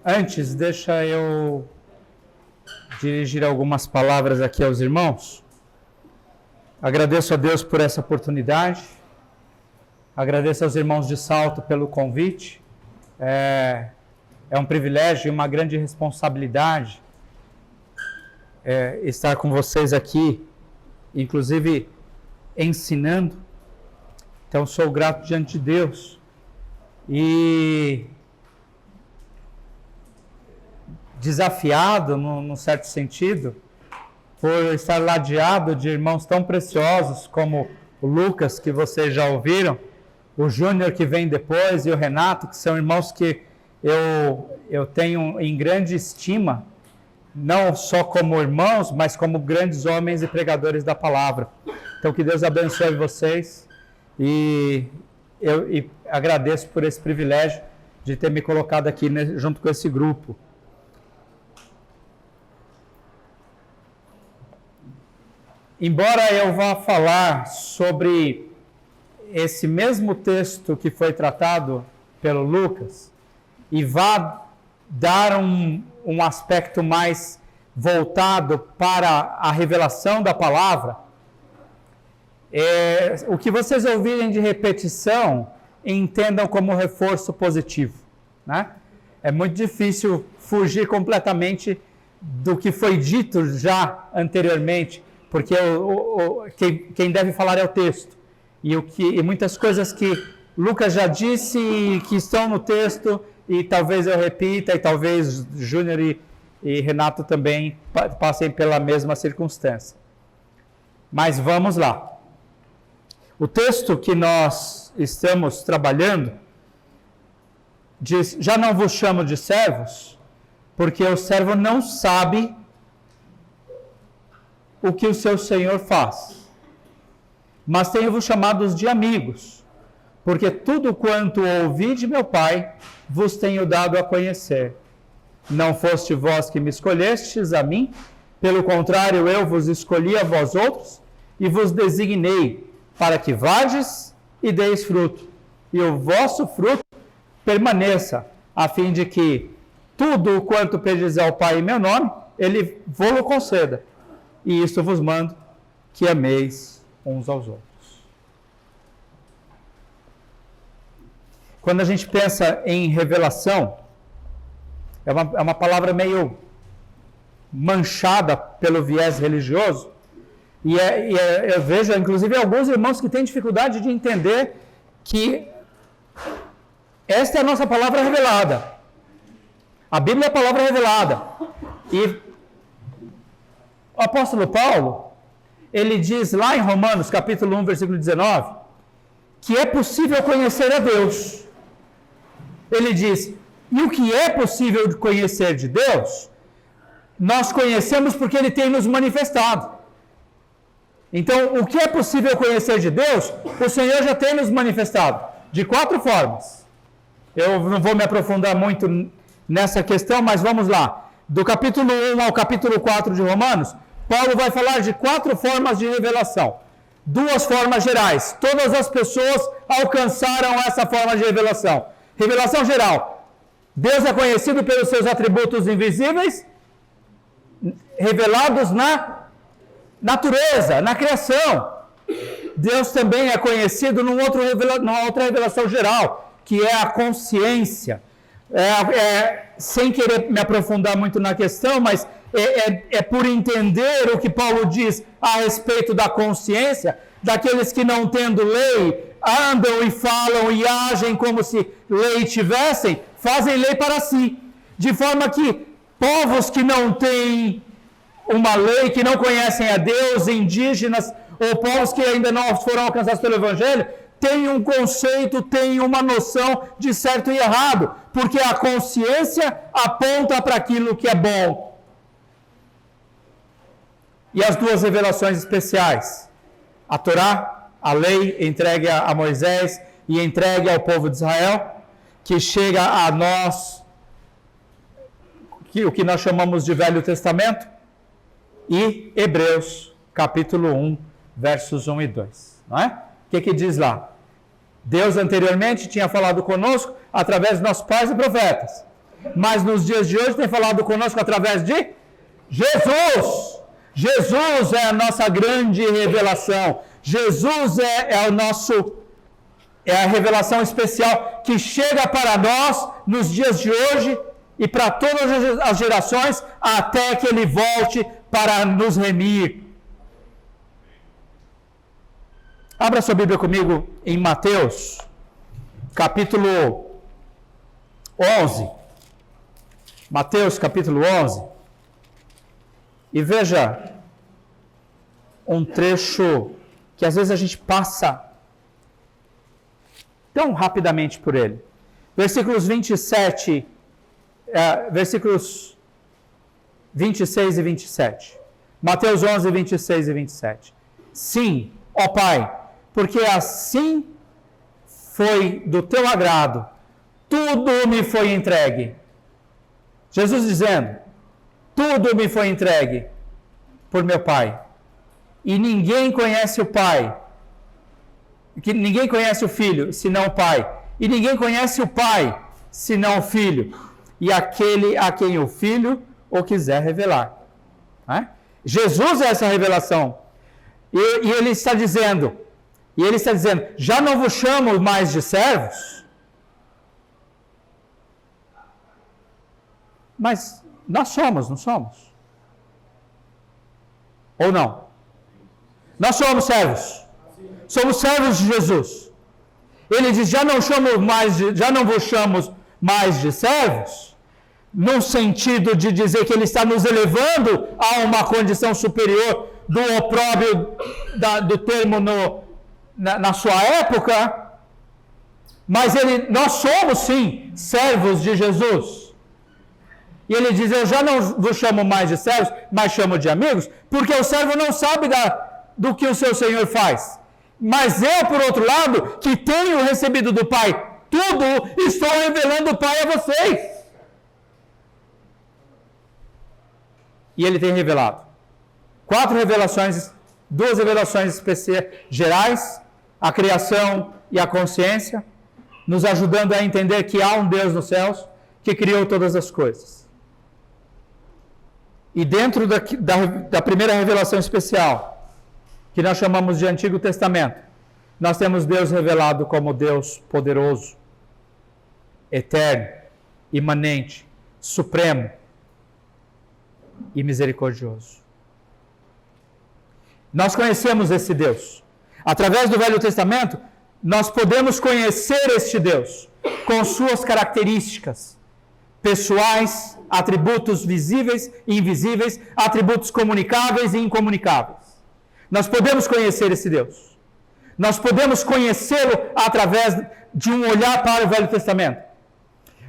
Antes, deixa eu dirigir algumas palavras aqui aos irmãos. Agradeço a Deus por essa oportunidade. Agradeço aos irmãos de Salto pelo convite. É um privilégio e uma grande responsabilidade estar com vocês aqui, inclusive ensinando. Então, sou grato diante de Deus. E desafiado, num certo sentido, por estar ladeado de irmãos tão preciosos como o Lucas, que vocês já ouviram, o Júnior, que vem depois, e o Renato, que são irmãos que eu tenho em grande estima, não só como irmãos, mas como grandes homens e pregadores da palavra. Então, que Deus abençoe vocês, e agradeço por esse privilégio de ter me colocado aqui junto com esse grupo. Embora eu vá falar sobre esse mesmo texto que foi tratado pelo Lucas e vá dar um aspecto mais voltado para a revelação da palavra, o que vocês ouvirem de repetição, entendam como reforço positivo, né? É muito difícil fugir completamente do que foi dito já anteriormente, porque quem deve falar é o texto. E muitas coisas que Lucas já disse e que estão no texto, e talvez eu repita, e talvez Júnior e Renato também passem pela mesma circunstância. Mas vamos lá. O texto que nós estamos trabalhando diz: já não vos chamo de servos, porque o servo não sabe o que o seu Senhor faz. Mas tenho-vos chamados de amigos, porque tudo quanto ouvi de meu Pai vos tenho dado a conhecer. Não foste vós que me escolhestes a mim, pelo contrário, eu vos escolhi a vós outros, e vos designei para que vades e deis fruto, e o vosso fruto permaneça, a fim de que tudo o quanto pedis ao Pai em meu nome, Ele vô-lo conceda. E isto vos mando, que ameis uns aos outros. Quando a gente pensa em revelação, é uma palavra meio manchada pelo viés religioso, e eu vejo, inclusive, alguns irmãos que têm dificuldade de entender que esta é a nossa palavra revelada. A Bíblia é a palavra revelada. E o apóstolo Paulo, ele diz lá em Romanos, capítulo 1, versículo 19, que é possível conhecer a Deus. Ele diz: e o que é possível de conhecer de Deus, nós conhecemos porque Ele tem nos manifestado. Então, o que é possível conhecer de Deus, o Senhor já tem nos manifestado, de 4 formas. Eu não vou me aprofundar muito nessa questão, mas vamos lá. Do capítulo 1 ao capítulo 4 de Romanos, Paulo vai falar de 4 formas de revelação. 2 formas gerais. Todas as pessoas alcançaram essa forma de revelação. Revelação geral. Deus é conhecido pelos seus atributos invisíveis, revelados na natureza, na criação. Deus também é conhecido numa outra revelação geral, que é a consciência. Sem querer me aprofundar muito na questão, mas é por entender o que Paulo diz a respeito da consciência, daqueles que não tendo lei, andam e falam e agem como se lei tivessem, fazem lei para si, de forma que povos que não têm uma lei, que não conhecem a Deus, indígenas ou povos que ainda não foram alcançados pelo Evangelho, têm um conceito, têm uma noção de certo e errado, porque a consciência aponta para aquilo que é bom. E as 2 revelações especiais, a Torá, a lei entregue a Moisés e entregue ao povo de Israel, que chega a nós, o que nós chamamos de Velho Testamento, e Hebreus, capítulo 1, versos 1 e 2. Não é? O que diz lá? Deus anteriormente tinha falado conosco através dos nossos pais e profetas. mas nos dias de hoje tem falado conosco através de Jesus. Jesus é a nossa grande revelação. Jesus é a revelação especial que chega para nós nos dias de hoje e para todas as gerações, até que Ele volte para nos remir. Abra sua Bíblia comigo em Mateus, capítulo 11. Mateus, capítulo 11. E veja um trecho que às vezes a gente passa tão rapidamente por ele. Versículos 26 e 27. Mateus 11, 26 e 27. Sim, ó Pai, porque assim foi do teu agrado, tudo me foi entregue. Jesus dizendo, tudo me foi entregue por meu Pai. E ninguém conhece o Pai, que ninguém conhece o Filho, senão o Pai. E ninguém conhece o Pai, senão o Filho. E aquele a quem o Filho o quiser revelar. Jesus é essa revelação. E ele está dizendo, já não vos chamo mais de servos, mas nós somos, não somos? Ou não? Nós somos servos. Somos servos de Jesus. Ele diz, já não vos chamo mais de servos, no sentido de dizer que ele está nos elevando a uma condição superior do opróbrio do termo na sua época, mas nós somos sim servos de Jesus. E ele diz, eu já não vos chamo mais de servos, mas chamo de amigos, porque o servo não sabe do que o seu Senhor faz. Mas eu, por outro lado, que tenho recebido do Pai tudo, estou revelando o Pai a vocês. E ele tem revelado 4 revelações, 2 revelações especiais, gerais, a criação e a consciência, nos ajudando a entender que há um Deus nos céus que criou todas as coisas. E dentro da primeira revelação especial, que nós chamamos de Antigo Testamento, nós temos Deus revelado como Deus poderoso, eterno, imanente, supremo e misericordioso. Nós conhecemos esse Deus. Através do Velho Testamento, nós podemos conhecer este Deus com suas características pessoais, atributos visíveis e invisíveis, atributos comunicáveis e incomunicáveis. Nós podemos conhecer esse Deus. Nós podemos conhecê-lo através de um olhar para o Velho Testamento.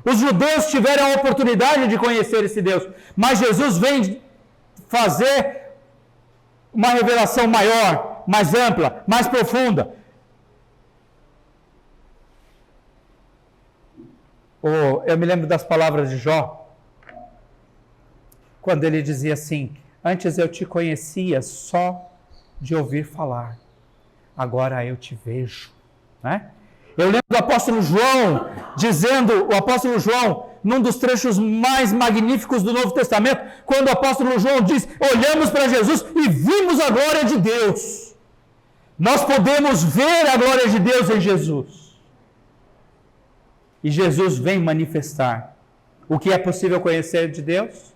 Os judeus tiveram a oportunidade de conhecer esse Deus, mas Jesus vem fazer uma revelação maior, mais ampla, mais profunda. Eu me lembro das palavras de Jó, quando ele dizia assim, antes eu te conhecia só de ouvir falar, agora eu te vejo, né? Eu lembro do apóstolo João, num dos trechos mais magníficos do Novo Testamento, quando o apóstolo João diz, olhamos para Jesus e vimos a glória de Deus. Nós podemos ver a glória de Deus em Jesus. E Jesus vem manifestar o que é possível conhecer de Deus.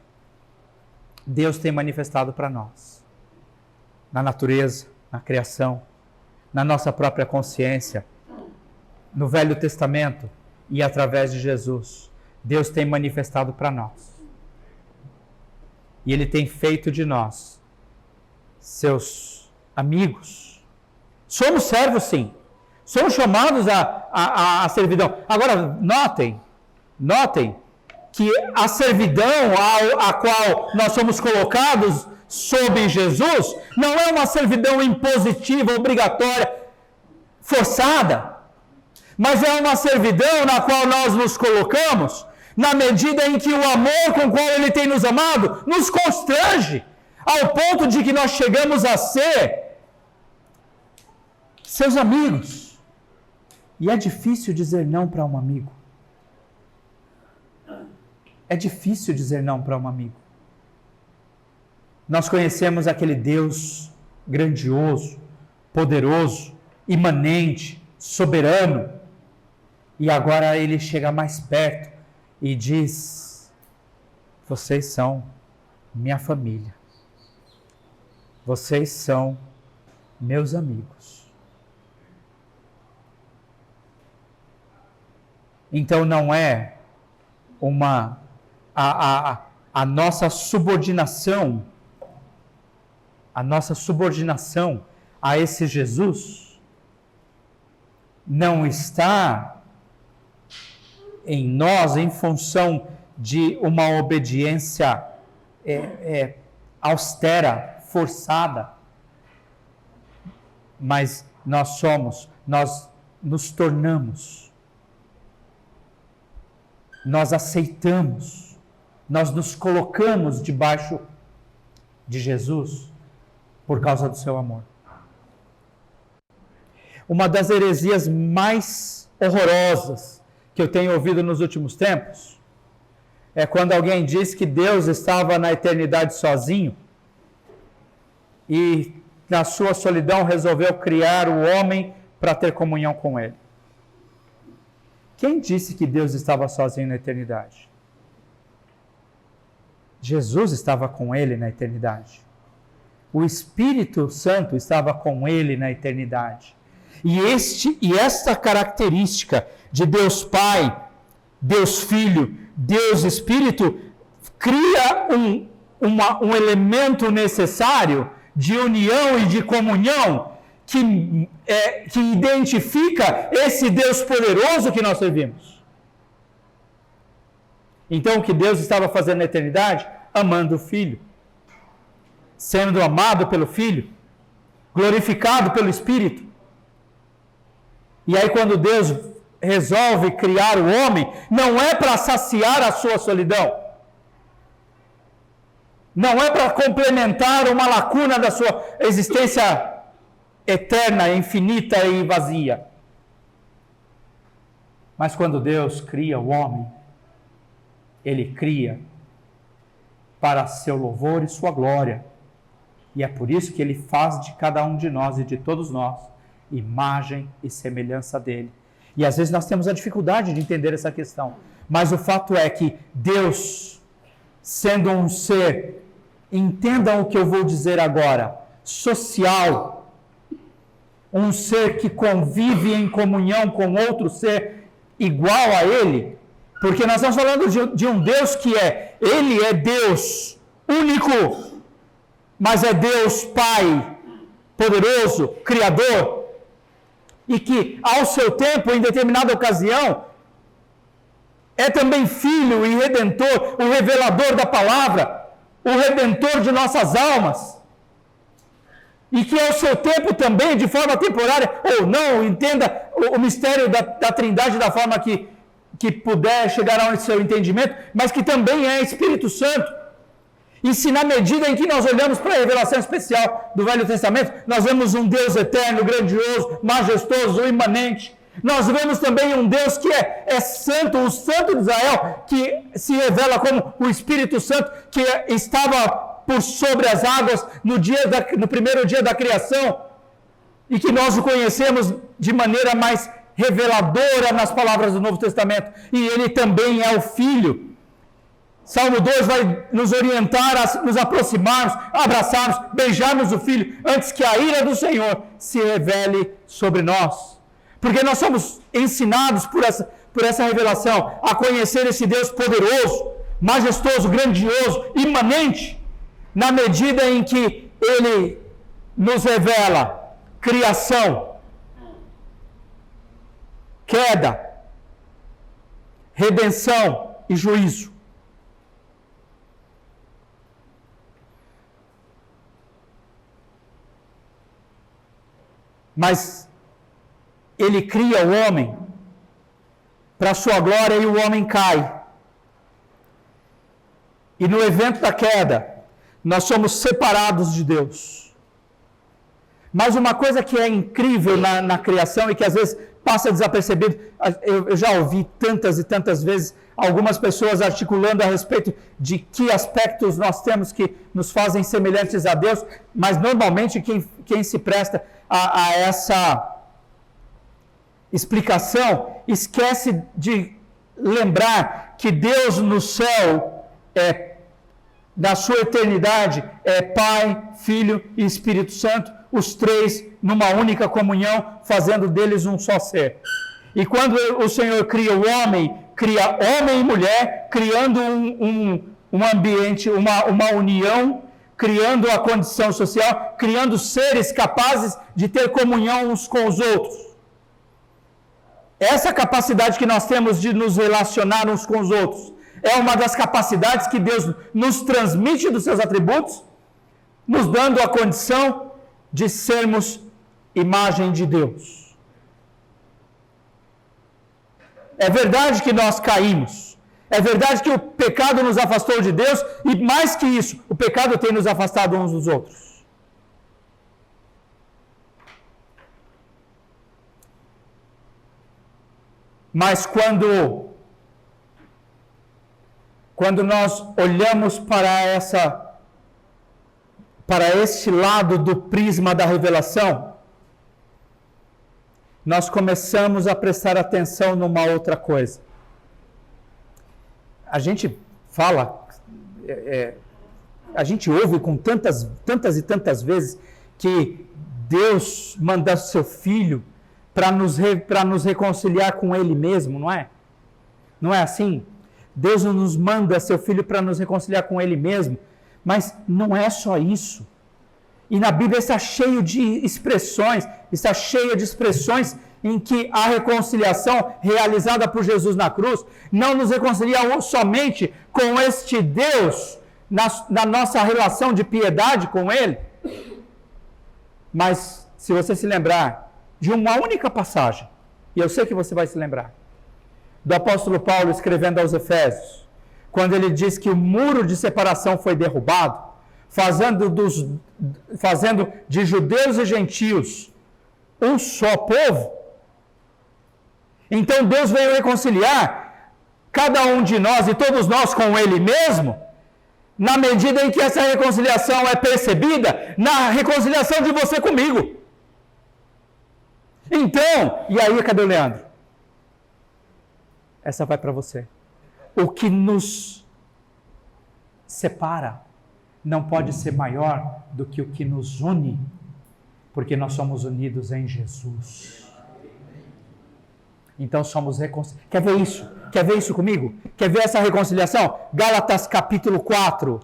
Deus tem manifestado para nós. Na natureza, na criação, na nossa própria consciência, no Velho Testamento e através de Jesus. Deus tem manifestado para nós. E Ele tem feito de nós seus amigos. Somos servos, sim. Somos chamados à servidão. Agora, notem que a servidão a qual nós somos colocados sob Jesus não é uma servidão impositiva, obrigatória, forçada, mas é uma servidão na qual nós nos colocamos na medida em que o amor com o qual Ele tem nos amado nos constrange ao ponto de que nós chegamos a ser seus amigos. E é difícil dizer não para um amigo. É difícil dizer não para um amigo. Nós conhecemos aquele Deus grandioso, poderoso, imanente, soberano, e agora ele chega mais perto e diz: vocês são minha família, vocês são meus amigos. Então não é a nossa subordinação a esse Jesus não está em nós em função de uma obediência austera, forçada, mas nós nos tornamos, nós aceitamos, nós nos colocamos debaixo de Jesus por causa do seu amor. Uma das heresias mais horrorosas que eu tenho ouvido nos últimos tempos é quando alguém diz que Deus estava na eternidade sozinho e na sua solidão resolveu criar o homem para ter comunhão com ele. Quem disse que Deus estava sozinho na eternidade? Jesus estava com ele na eternidade. O Espírito Santo estava com ele na eternidade. E esta característica de Deus Pai, Deus Filho, Deus Espírito, cria um elemento necessário de união e de comunhão que identifica esse Deus poderoso que nós servimos. Então, o que Deus estava fazendo na eternidade? Amando o Filho, sendo amado pelo Filho, glorificado pelo Espírito. E aí, quando Deus resolve criar o homem, não é para saciar a sua solidão, não é para complementar uma lacuna da sua existência eterna, infinita e vazia. Mas quando Deus cria o homem, Ele cria para seu louvor e sua glória. E é por isso que Ele faz de cada um de nós e de todos nós imagem e semelhança dEle. E às vezes nós temos a dificuldade de entender essa questão. Mas o fato é que Deus, sendo um ser, entendam o que eu vou dizer agora, social, um ser que convive em comunhão com outro ser igual a Ele, porque nós estamos falando de um Deus que Ele é Deus único, mas é Deus Pai, poderoso, Criador, e que ao seu tempo, em determinada ocasião, é também Filho e Redentor, o revelador da palavra, o Redentor de nossas almas, e que ao seu tempo também, de forma temporária, ou não, entenda o mistério da Trindade da forma que puder chegar ao seu entendimento, mas que também é Espírito Santo. E se na medida em que nós olhamos para a revelação especial do Velho Testamento, nós vemos um Deus eterno, grandioso, majestoso, imanente, nós vemos também um Deus que é santo, o Santo de Israel, que se revela como o Espírito Santo, que estava por sobre as águas no primeiro dia da criação, e que nós o conhecemos de maneira mais reveladora nas palavras do Novo Testamento, e Ele também é o Filho. Salmo 2 vai nos orientar a nos aproximarmos, abraçarmos, beijarmos o Filho, antes que a ira do Senhor se revele sobre nós. Porque nós somos ensinados por essa revelação a conhecer esse Deus poderoso, majestoso, grandioso, imanente, na medida em que Ele nos revela criação, queda, redenção e juízo. Mas Ele cria o homem para a sua glória e o homem cai. E no evento da queda, nós somos separados de Deus. Mas uma coisa que é incrível na criação e que às vezes passa desapercebido, eu já ouvi tantas e tantas vezes algumas pessoas articulando a respeito de que aspectos nós temos que nos fazem semelhantes a Deus, mas normalmente quem se presta a essa explicação esquece de lembrar que Deus no céu, na sua eternidade, é Pai, Filho e Espírito Santo, os três numa única comunhão, fazendo deles um só ser. E quando o Senhor cria o homem, cria homem e mulher, criando um ambiente, uma união, criando a condição social, criando seres capazes de ter comunhão uns com os outros. Essa capacidade que nós temos de nos relacionar uns com os outros é uma das capacidades que Deus nos transmite dos seus atributos, nos dando a condição de sermos imagem de Deus. É verdade que nós caímos. É verdade que o pecado nos afastou de Deus e, mais que isso, o pecado tem nos afastado uns dos outros. Mas quando nós olhamos para este lado do prisma da revelação, nós começamos a prestar atenção numa outra coisa. A gente fala, a gente ouve com tantas e tantas vezes que Deus manda seu Filho para nos reconciliar com Ele mesmo, não é? Não é assim? Deus nos manda seu Filho para nos reconciliar com Ele mesmo, mas não é só isso. E na Bíblia está cheio de expressões, está cheia de expressões em que a reconciliação realizada por Jesus na cruz não nos reconcilia somente com este Deus, na nossa relação de piedade com Ele, mas se você se lembrar de uma única passagem, e eu sei que você vai se lembrar, do apóstolo Paulo escrevendo aos Efésios, quando ele diz que o muro de separação foi derrubado, fazendo de judeus e gentios um só povo. Então Deus veio reconciliar cada um de nós e todos nós com Ele mesmo, na medida em que essa reconciliação é percebida na reconciliação de você comigo. Então, e aí, cadê o Leandro? Essa vai para você. O que nos separa não pode ser maior do que o que nos une, porque nós somos unidos em Jesus. Então somos reconciliados. Quer ver isso? Quer ver isso comigo? Quer ver essa reconciliação? Gálatas capítulo 4.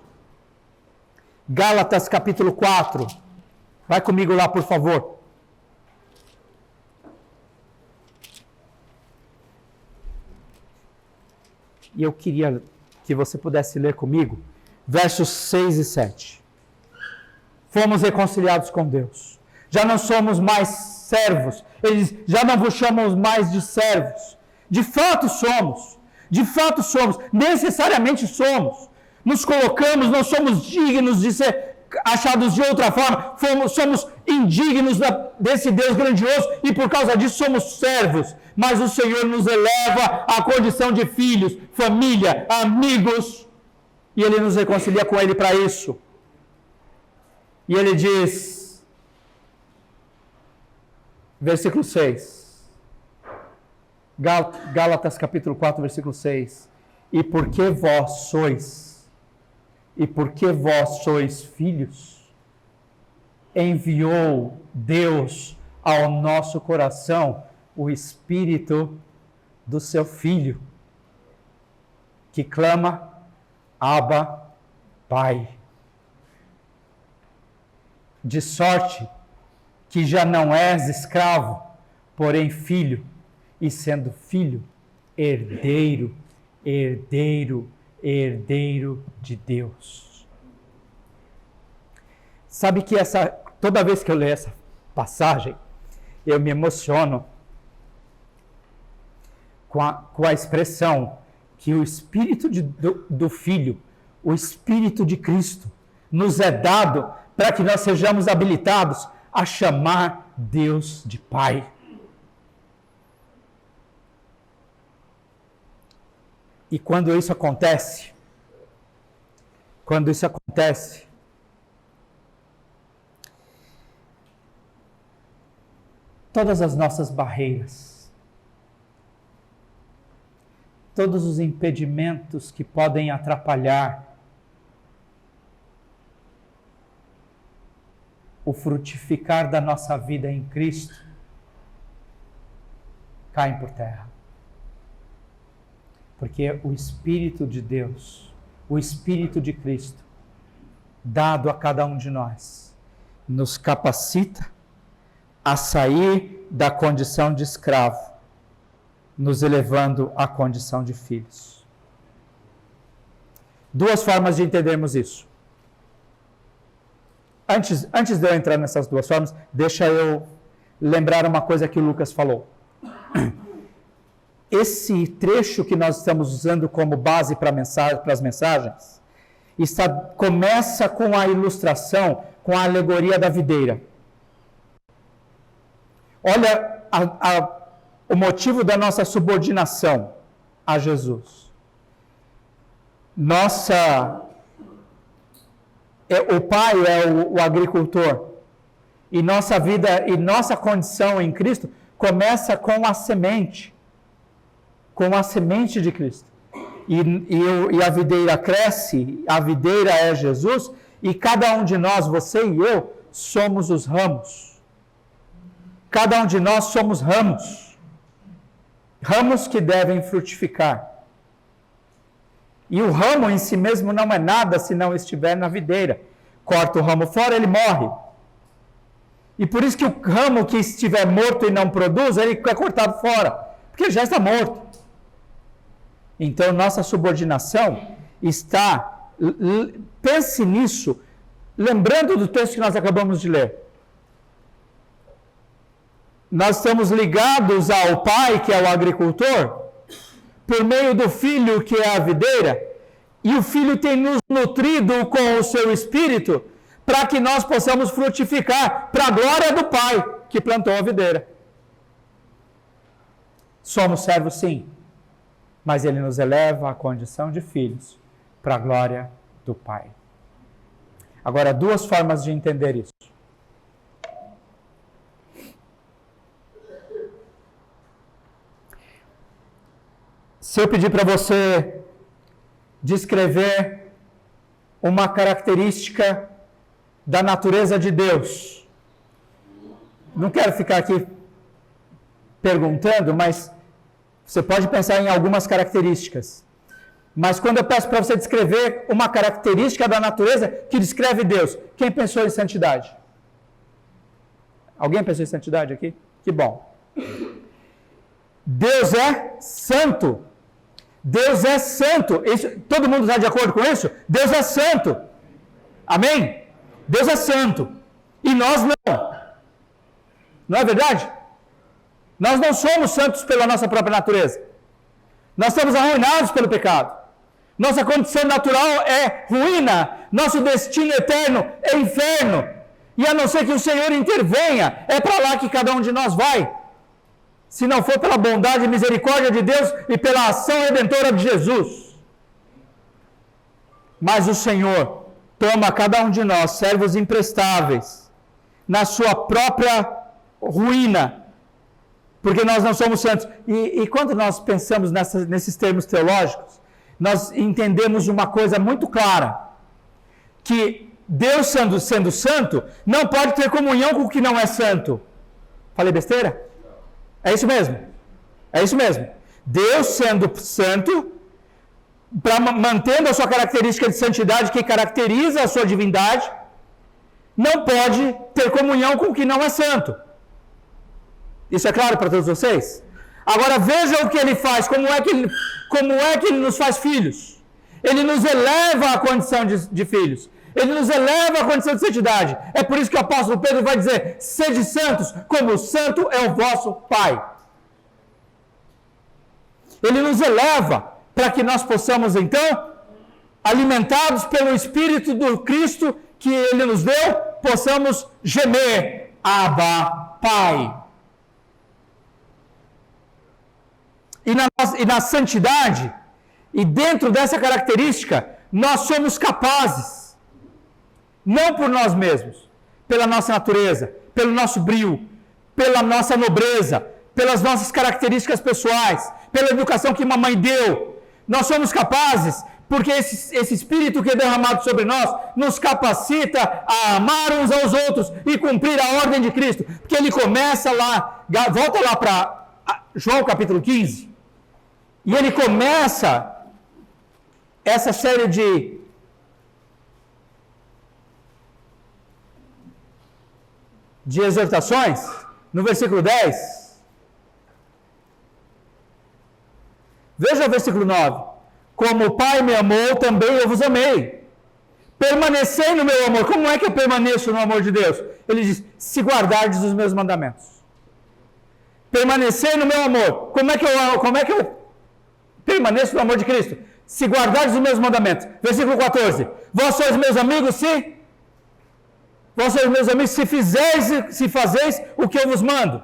Gálatas capítulo 4. Vai comigo lá, por favor. E eu queria que você pudesse ler comigo versos 6 e 7. Fomos reconciliados com Deus. Já não somos mais servos. Eles já não vos chamam mais de servos. De fato somos. De fato somos. Necessariamente somos. Nos colocamos, não somos dignos de ser achados de outra forma. Somos indignos desse Deus grandioso e por causa disso somos servos. Mas o Senhor nos eleva à condição de filhos, família, amigos. E Ele nos reconcilia com Ele para isso. E Ele diz, versículo 6, Gálatas capítulo 4, versículo 6. E porque vós sois filhos, enviou Deus ao nosso coração o Espírito do seu Filho, que clama, Abba, Pai. De sorte que já não és escravo, porém filho, e sendo filho, herdeiro de Deus. Sabe que toda vez que eu leio essa passagem, eu me emociono com a expressão que o Espírito do Filho, o Espírito de Cristo, nos é dado para que nós sejamos habilitados a chamar Deus de Pai. E quando isso acontece, todas as nossas barreiras, todos os impedimentos que podem atrapalhar o frutificar da nossa vida em Cristo, caem por terra. Porque o Espírito de Deus, o Espírito de Cristo, dado a cada um de nós, nos capacita a sair da condição de escravo, nos elevando à condição de filhos. Duas formas de entendermos isso. Antes de eu entrar nessas duas formas, deixa eu lembrar uma coisa que o Lucas falou. Esse trecho que nós estamos usando como base para as mensagens, começa com a ilustração, com a alegoria da videira. Olha o motivo da nossa subordinação a Jesus. O pai é o agricultor. E nossa vida e nossa condição em Cristo começa com a semente. Com a semente de Cristo. E a videira cresce, a videira é Jesus, e cada um de nós, você e eu, somos os ramos. Cada um de nós somos ramos. Ramos que devem frutificar. E o ramo em si mesmo não é nada se não estiver na videira. Corta o ramo fora, ele morre. E por isso que o ramo que estiver morto e não produz, ele é cortado fora. Porque ele já está morto. Então, nossa subordinação está... Pense nisso, lembrando do texto que nós acabamos de ler. Nós estamos ligados ao pai, que é o agricultor, por meio do filho, que é a videira, e o filho tem nos nutrido com o seu espírito, para que nós possamos frutificar, para a glória do pai, que plantou a videira. Somos servos, sim, mas ele nos eleva à condição de filhos, para a glória do pai. Agora, duas formas de entender isso. Se eu pedir para você descrever uma característica da natureza de Deus, não quero ficar aqui perguntando, mas você pode pensar em algumas características. Mas quando eu peço para você descrever uma característica da natureza que descreve Deus, quem pensou em santidade? Alguém pensou em santidade aqui? Que bom. Deus é santo. Deus é santo. Todo mundo está de acordo com isso? Deus é santo. Amém? Deus é santo. E nós não. Não é verdade? Nós não somos santos pela nossa própria natureza. Nós estamos arruinados pelo pecado. Nossa condição natural é ruína. Nosso destino eterno é inferno. E a não ser que o Senhor intervenha, é para lá que cada um de nós vai. Se não for pela bondade e misericórdia de Deus e pela ação redentora de Jesus. Mas o Senhor toma cada um de nós, servos imprestáveis, na sua própria ruína, porque nós não somos santos. E quando nós pensamos nesses termos teológicos, nós entendemos uma coisa muito clara, que Deus sendo santo, não pode ter comunhão com o que não é santo. Falei besteira? É isso mesmo. É isso mesmo. Deus sendo santo, mantendo a sua característica de santidade que caracteriza a sua divindade, não pode ter comunhão com o que não é santo. Isso é claro para todos vocês? Agora veja o que ele faz, como é que ele nos faz filhos. Ele nos eleva à condição de filhos. Ele nos eleva à condição de santidade. É por isso que o apóstolo Pedro vai dizer: sede santos, como o santo é o vosso Pai. Ele nos eleva para que nós possamos, então, alimentados pelo Espírito do Cristo que Ele nos deu, possamos gemer: Abba, Pai. E na santidade, E dentro dessa característica, nós somos capazes, não por nós mesmos, pela nossa natureza, pelo nosso brio, pela nossa nobreza, pelas nossas características pessoais, pela educação que mamãe deu. Nós somos capazes porque esse Espírito que é derramado sobre nós nos capacita a amar uns aos outros e cumprir a ordem de Cristo. Porque ele começa lá, volta lá para João capítulo 15, e ele começa essa série de exortações, no versículo 10. Veja o versículo 9. Como o Pai me amou, também eu vos amei. Permanecei no meu amor. Como é que eu permaneço no amor de Deus? Ele diz, se guardardes os meus mandamentos. Permanecei no meu amor. Como é que eu permaneço no amor de Cristo? Se guardardes os meus mandamentos. Versículo 14. Vós sois meus amigos se fazeis o que eu vos mando.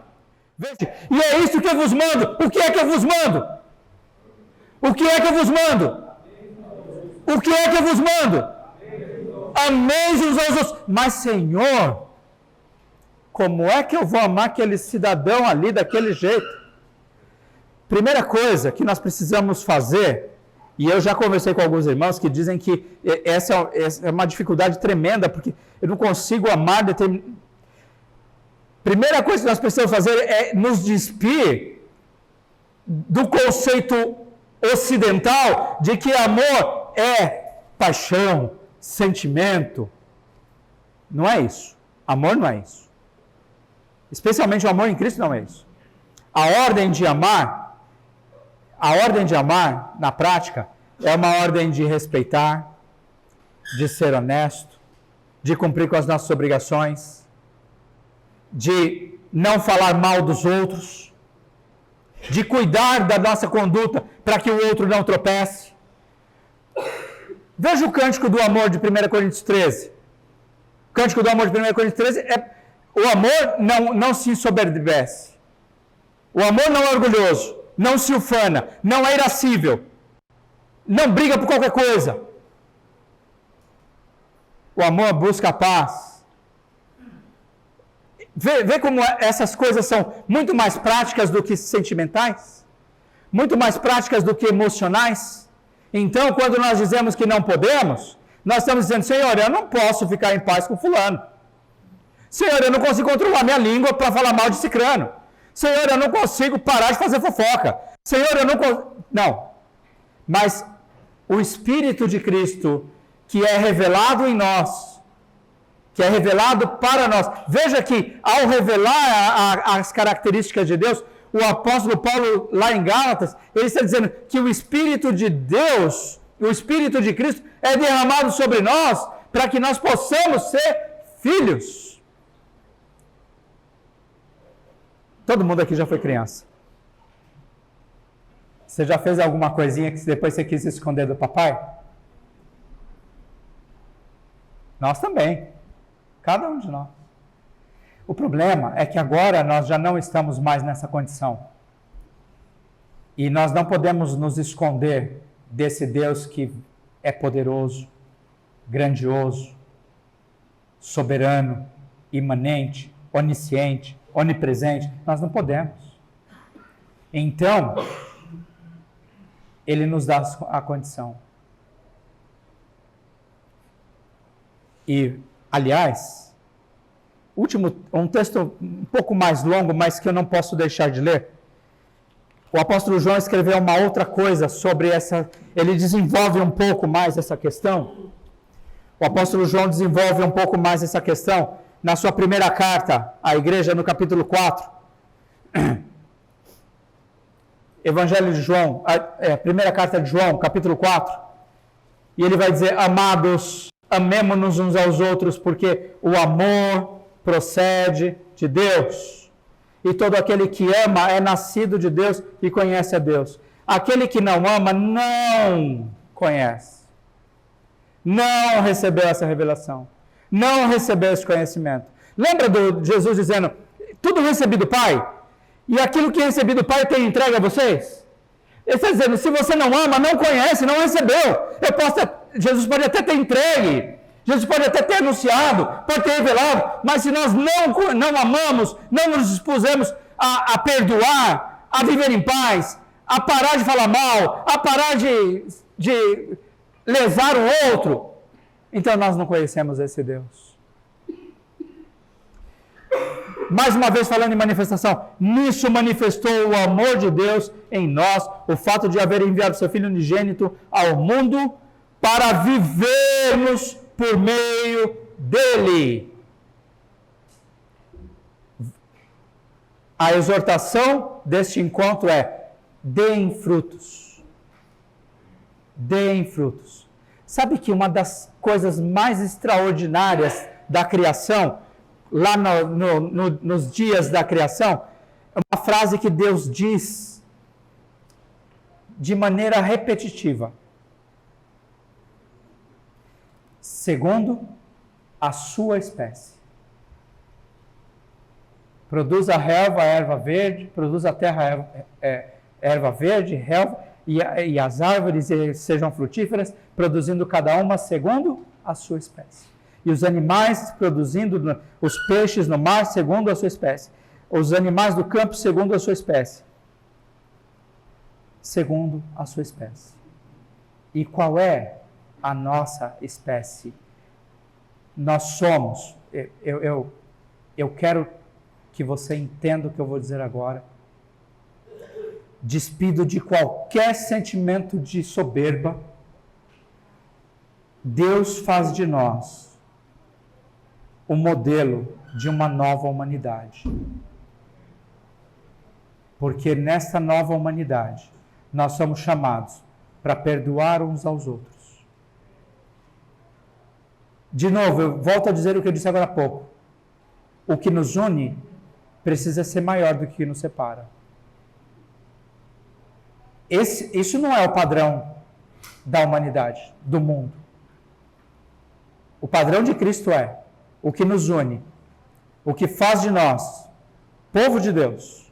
Veja, e é isso que eu vos mando. O que é que eu vos mando? O que é que eu vos mando? O que é que eu vos mando? Ameis uns aos outros. Mas, Senhor, como é que eu vou amar aquele cidadão ali daquele jeito? Primeira coisa que nós precisamos fazer, e eu já conversei com alguns irmãos que dizem que essa é uma dificuldade tremenda, porque eu não consigo amar determinado. Primeira coisa que nós precisamos fazer é nos despir do conceito ocidental de que amor é paixão, sentimento. Não é isso. Amor não é isso. Especialmente o amor em Cristo não é isso. A ordem de amar, na prática, é uma ordem de respeitar, de ser honesto, de cumprir com as nossas obrigações, de não falar mal dos outros, de cuidar da nossa conduta para que o outro não tropece. Veja o cântico do amor de 1 Coríntios 13. O cântico do amor de 1 Coríntios 13 é: o amor não se ensoberbece. O amor não é orgulhoso, não se ufana, não é irascível, não briga por qualquer coisa. O amor busca a paz. Vê como essas coisas são muito mais práticas do que sentimentais? Muito mais práticas do que emocionais? Então, quando nós dizemos que não podemos, nós estamos dizendo: Senhor, eu não posso ficar em paz com fulano. Senhor, eu não consigo controlar minha língua para falar mal de cicrano. Senhor, eu não consigo parar de fazer fofoca. Senhor, eu não consigo... Não. Mas o Espírito de Cristo, que é revelado em nós, que é revelado para nós. Veja que, ao revelar as características de Deus, o apóstolo Paulo, lá em Gálatas, ele está dizendo que o Espírito de Deus, o Espírito de Cristo, é derramado sobre nós para que nós possamos ser filhos. Todo mundo aqui já foi criança. Você já fez alguma coisinha que depois você quis esconder do papai? Nós também. Cada um de nós. O problema é que agora nós já não estamos mais nessa condição. E nós não podemos nos esconder desse Deus que é poderoso, grandioso, soberano, imanente, onisciente, onipresente. Nós não podemos. Então, Ele nos dá a condição. E, aliás, um texto um pouco mais longo, mas que eu não posso deixar de ler. O apóstolo João escreveu uma outra coisa sobre essa... Ele desenvolve um pouco mais essa questão. O apóstolo João desenvolve um pouco mais essa questão na sua primeira carta à igreja, no capítulo 4. Evangelho de João, primeira carta de João, capítulo 4. E ele vai dizer: amados, amemo-nos uns aos outros, porque o amor procede de Deus. E todo aquele que ama é nascido de Deus e conhece a Deus. Aquele que não ama não conhece. Não recebeu essa revelação. Não recebeu esse conhecimento. Lembra de Jesus dizendo: tudo recebi do Pai? E aquilo que recebi do Pai eu tenho entregue a vocês? Ele está dizendo, se você não ama, não conhece, não recebeu. Jesus pode até ter entregue, Jesus pode até ter anunciado, pode ter revelado, mas se nós não amamos, não nos dispusemos a perdoar, a viver em paz, a parar de falar mal, a parar de lesar o outro, então nós não conhecemos esse Deus. Mais uma vez falando em manifestação, nisso manifestou o amor de Deus em nós, o fato de haver enviado seu Filho unigênito ao mundo para vivermos por meio dele. A exortação deste encontro é: deem frutos. Deem frutos. Sabe que uma das coisas mais extraordinárias da criação, lá nos dias da criação, é uma frase que Deus diz de maneira repetitiva: segundo a sua espécie. Produz a relva, a erva verde, produz a terra, erva verde, relva, e as árvores sejam frutíferas, produzindo cada uma segundo a sua espécie. E os animais produzindo, os peixes no mar segundo a sua espécie. Os animais do campo segundo a sua espécie. Segundo a sua espécie. E qual é a nossa espécie? Nós somos, eu quero que você entenda o que eu vou dizer agora. Despido de qualquer sentimento de soberba, Deus faz de nós o modelo de uma nova humanidade. Porque nesta nova humanidade, nós somos chamados para perdoar uns aos outros. De novo, eu volto a dizer o que eu disse agora há pouco. O que nos une precisa ser maior do que o que nos separa. Isso não é o padrão da humanidade, do mundo. O padrão de Cristo é o que nos une, o que faz de nós, povo de Deus,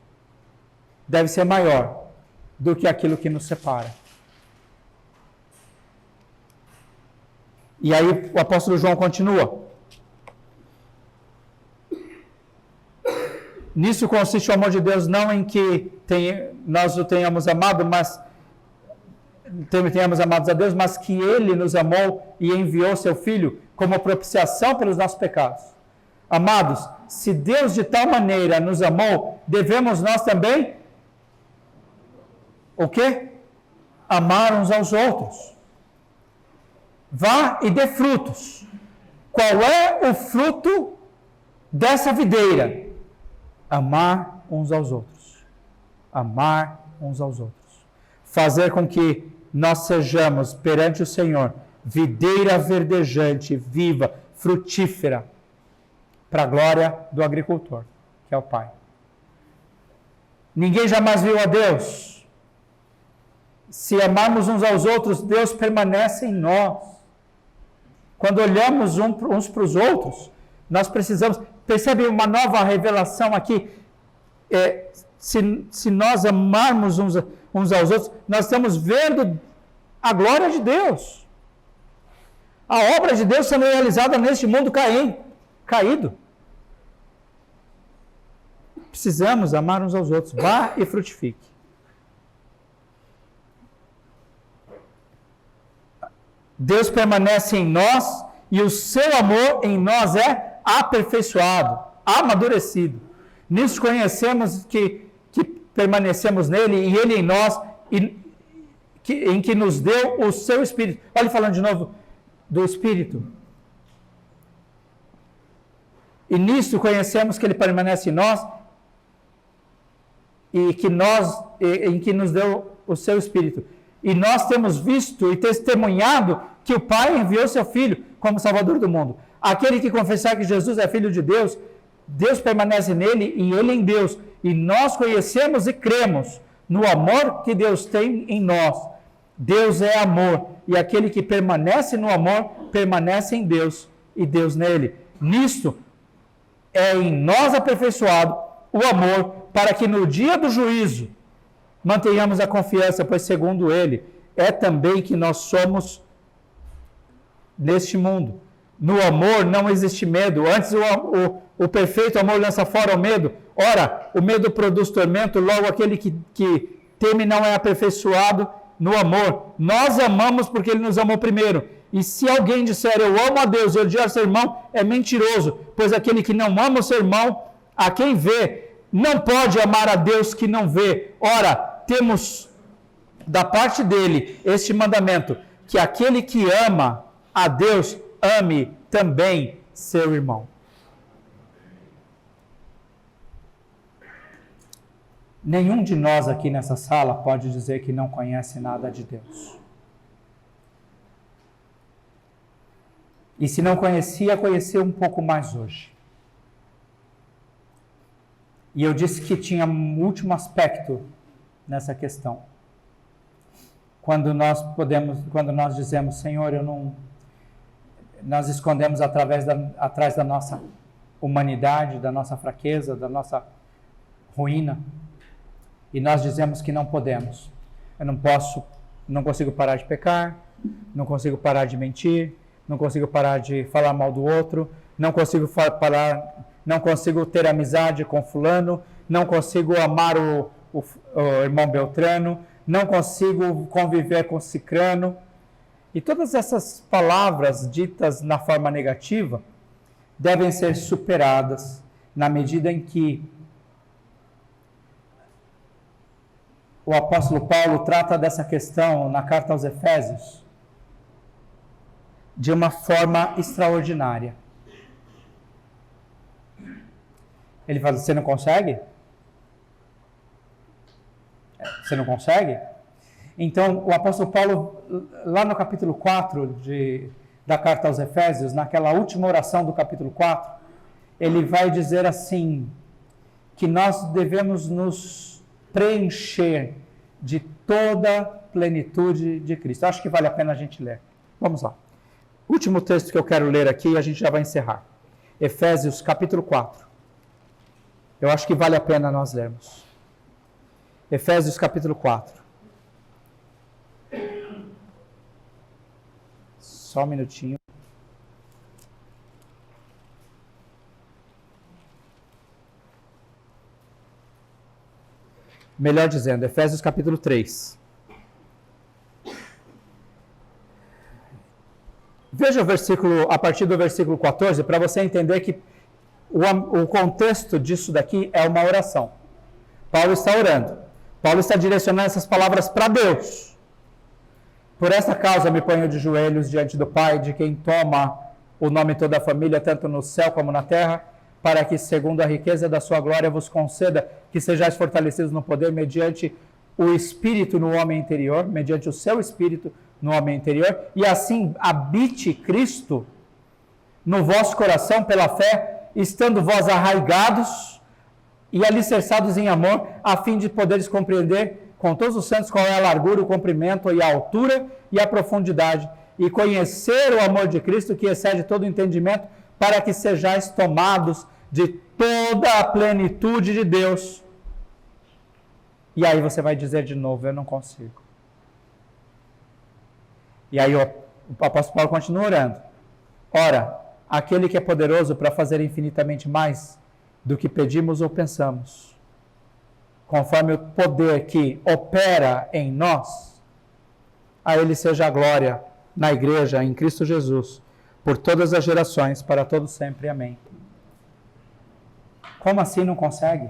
deve ser maior do que aquilo que nos separa. E aí o apóstolo João continua. Nisso consiste o amor de Deus, não em que nós o tenhamos amado, mas tenhamos amado a Deus, mas que Ele nos amou e enviou seu Filho como propiciação pelos nossos pecados. Amados, se Deus de tal maneira nos amou, devemos nós também o quê? Amar uns aos outros. Vá e dê frutos. Qual é o fruto dessa videira? Amar uns aos outros. Amar uns aos outros. Fazer com que nós sejamos perante o Senhor videira verdejante, viva, frutífera, para a glória do agricultor, que é o Pai. Ninguém jamais viu a Deus. Se amarmos uns aos outros, Deus permanece em nós. Quando olhamos uns para os outros, nós precisamos... Percebe uma nova revelação aqui? Se nós amarmos uns aos outros, nós estamos vendo a glória de Deus. A obra de Deus sendo realizada neste mundo caído. Precisamos amar uns aos outros. Vá e frutifique. Deus permanece em nós e o seu amor em nós é aperfeiçoado, amadurecido. Nisso conhecemos que permanecemos nele e ele em nós, em que nos deu o seu Espírito. Olha, falando de novo do Espírito. E nisso conhecemos que ele permanece em nós e em que nos deu o seu Espírito. E nós temos visto e testemunhado que o Pai enviou seu Filho como Salvador do mundo. Aquele que confessar que Jesus é Filho de Deus, Deus permanece nele e ele em Deus. E nós conhecemos e cremos no amor que Deus tem em nós. Deus é amor. E aquele que permanece no amor, permanece em Deus e Deus nele. Nisto é em nós aperfeiçoado o amor, para que no dia do juízo mantenhamos a confiança, pois segundo ele, é também que nós somos neste mundo. No amor não existe medo, antes o perfeito amor lança fora o medo. Ora, o medo produz tormento, logo aquele que teme não é aperfeiçoado no amor. Nós amamos porque ele nos amou primeiro. E se alguém disser, eu amo a Deus e odiar seu irmão, é mentiroso, pois aquele que não ama o seu irmão, a quem vê, não pode amar a Deus que não vê. Ora, temos da parte dele este mandamento, que aquele que ama a Deus, ame também seu irmão. Nenhum de nós aqui nessa sala pode dizer que não conhece nada de Deus. E se não conhecia, conheceu um pouco mais hoje. E eu disse que tinha um último aspecto nessa questão. Quando nós dizemos, Senhor, nós escondemos atrás da nossa humanidade, da nossa fraqueza, da nossa ruína. E nós dizemos que não podemos. Eu não consigo parar de pecar, não consigo parar de mentir, não consigo parar de falar mal do outro, não consigo ter amizade com fulano, não consigo amar o irmão Beltrano, não consigo conviver com cicrano. E todas essas palavras ditas na forma negativa devem ser superadas na medida em que o apóstolo Paulo trata dessa questão na carta aos Efésios de uma forma extraordinária. Ele fala, você não consegue? Você não consegue? Então, o apóstolo Paulo, lá no capítulo 4 da carta aos Efésios, naquela última oração do capítulo 4, ele vai dizer assim, que nós devemos nos preencher de toda a plenitude de Cristo. Acho que vale a pena a gente ler. Vamos lá. Último texto que eu quero ler aqui e a gente já vai encerrar. Efésios capítulo 4. Eu acho que vale a pena nós lermos. Efésios capítulo 4. Só um minutinho. Melhor dizendo, Efésios capítulo 3. Veja o versículo, a partir do versículo 14, para você entender que o contexto disso daqui é uma oração. Paulo está orando. Paulo está direcionando essas palavras para Deus. Por essa causa me ponho de joelhos diante do Pai, de quem toma o nome toda a família, tanto no céu como na terra, para que, segundo a riqueza da sua glória, vos conceda que sejais fortalecidos no poder mediante o Espírito no homem interior, mediante o seu Espírito no homem interior, e assim habite Cristo no vosso coração pela fé, estando vós arraigados e alicerçados em amor, a fim de poderes compreender com todos os santos qual é a largura, o comprimento e a altura e a profundidade, e conhecer o amor de Cristo que excede todo o entendimento, para que sejais tomados de toda a plenitude de Deus. E aí você vai dizer de novo, eu não consigo. E aí o apóstolo Paulo continua orando. Ora, aquele que é poderoso para fazer infinitamente mais do que pedimos ou pensamos, conforme o poder que opera em nós, a ele seja a glória na igreja, em Cristo Jesus, por todas as gerações, para todos sempre. Amém. Como assim não consegue?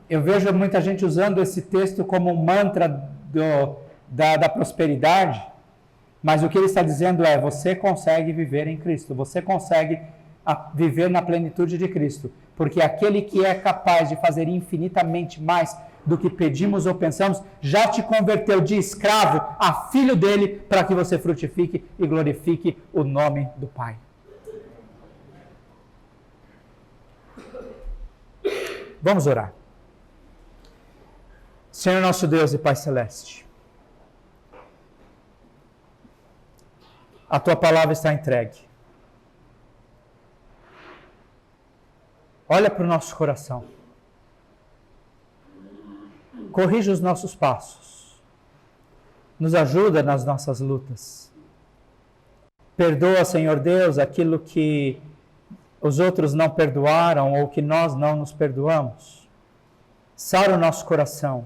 Eu vejo muita gente usando esse texto como um mantra da prosperidade, mas o que ele está dizendo é, você consegue viver em Cristo, você consegue viver na plenitude de Cristo, porque aquele que é capaz de fazer infinitamente mais do que pedimos ou pensamos, já te converteu de escravo a filho dele, para que você frutifique e glorifique o nome do Pai. Vamos orar. Senhor nosso Deus e Pai Celeste, a Tua palavra está entregue. Olha para o nosso coração. corrige os nossos passos. Nos ajuda nas nossas lutas. Perdoa, Senhor Deus, aquilo que os outros não perdoaram ou que nós não nos perdoamos. Sara o nosso coração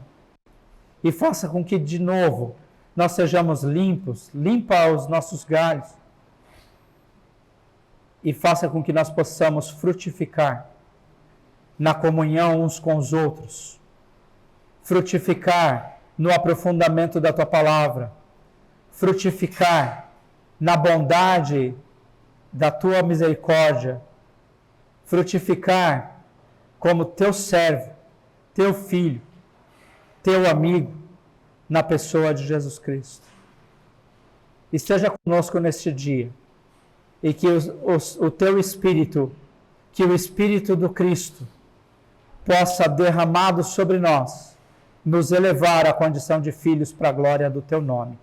e faça com que, de novo, nós sejamos limpos, limpa os nossos galhos e faça com que nós possamos frutificar na comunhão uns com os outros, frutificar no aprofundamento da Tua Palavra, frutificar na bondade da Tua misericórdia, frutificar como Teu servo, Teu filho, Teu amigo, na pessoa de Jesus Cristo. Esteja conosco neste dia e que o Teu Espírito, que o Espírito do Cristo possa, derramado sobre nós, nos elevar à condição de filhos para a glória do Teu nome.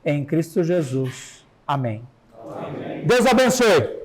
Em Cristo Jesus. Amém. Amém. Deus abençoe.